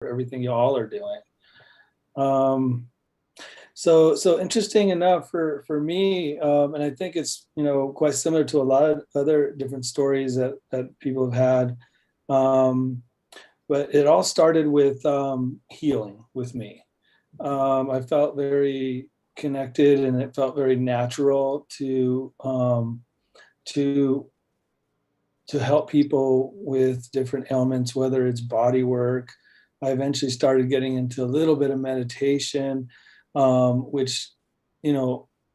everything you all are doing. So interesting enough for me, and I think it's, quite similar to a lot of other different stories that people have had. But it all started with healing with me. I felt very connected, and it felt very natural to help people with different ailments, whether it's body work. I eventually started getting into a little bit of meditation, which,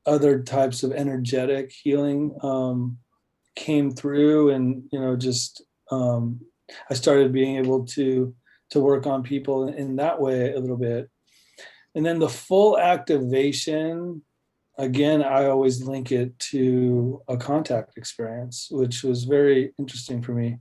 other types of energetic healing came through, and just I started being able to work on people in that way a little bit. And then the full activation, again, I always link it to a contact experience, which was very interesting for me.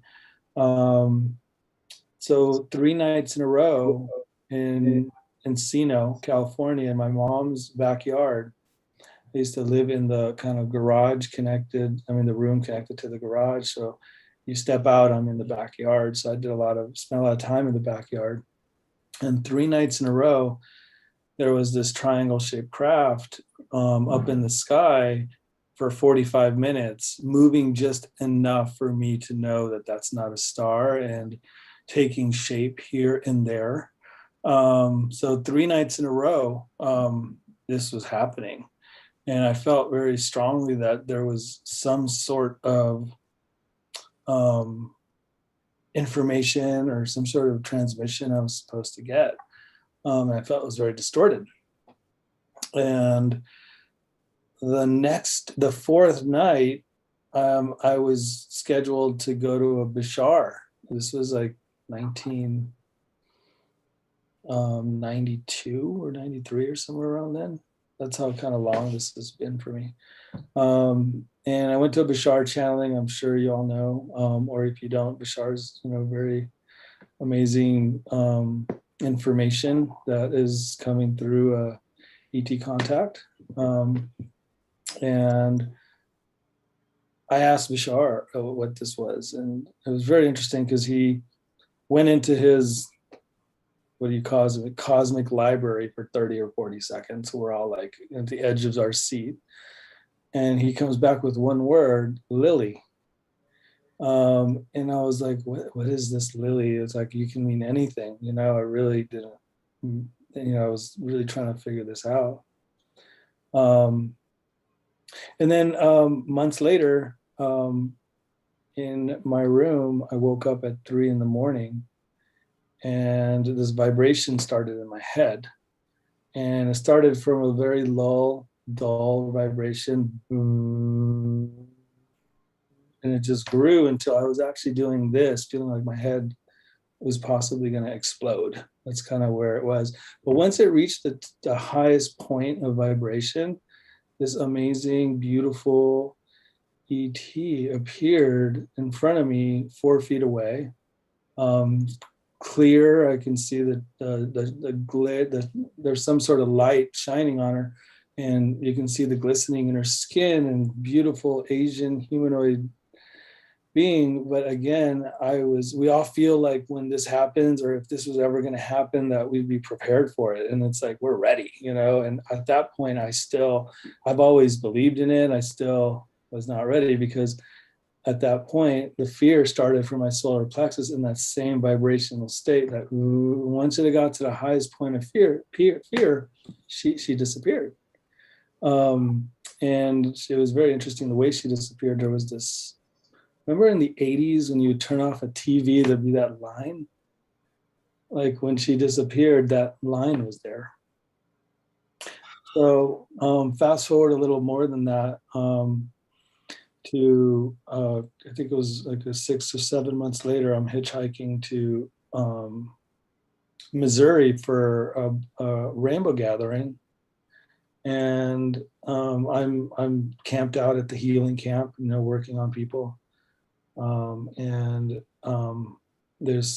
So 3 nights in a row in Encino, California, in my mom's backyard. I used to live in the kind of garage connected, the room connected to the garage. So you step out, I'm in the backyard. So I spent a lot of time in the backyard. And 3 nights in a row, there was this triangle shaped craft up in the sky for 45 minutes, moving just enough for me to know that that's not a star, and taking shape here and there. So 3 nights in a row, this was happening. And I felt very strongly that there was some sort of information or some sort of transmission I was supposed to get. And I felt it was very distorted. And the fourth night, I was scheduled to go to a Bashar. This was like 1992 or 93 or somewhere around then. That's how kind of long this has been for me. And I went to a Bashar channeling. I'm sure you all know, or if you don't, Bashar's, very amazing information that is coming through ET contact. And I asked Bashar what this was, and it was very interesting because he went into his, what do you call it, cosmic library for 30 or 40 seconds. We're all like at the edge of our seat. And he comes back with one word, Lily. And I was like, what is this Lily? It's like, you can mean anything. I really didn't, I was really trying to figure this out. And then months later, in my room, I woke up at 3 a.m. and this vibration started in my head. And it started from a very dull vibration. And it just grew until I was actually doing this, feeling like my head was possibly going to explode. That's kind of where it was. But once it reached the highest point of vibration, this amazing, beautiful ET appeared in front of me 4 feet away. Clear, I can see the glare, there's some sort of light shining on her, and you can see the glistening in her skin, and beautiful Asian humanoid being. But again, we all feel like when this happens, or if this was ever going to happen, that we'd be prepared for it. And it's like, we're ready, and at that point, I've always believed in it. I still was not ready, because at that point, the fear started from my solar plexus in that same vibrational state, that once it got to the highest point of fear, she disappeared. And it was very interesting the way she disappeared. There was this, remember in the 80s when you would turn off a TV, there'd be that line? Like when she disappeared, that line was there. So fast forward a little more than that, to I think it was like 6 or 7 months later, I'm hitchhiking to Missouri for a rainbow gathering, and I'm camped out at the healing camp, working on people, and there's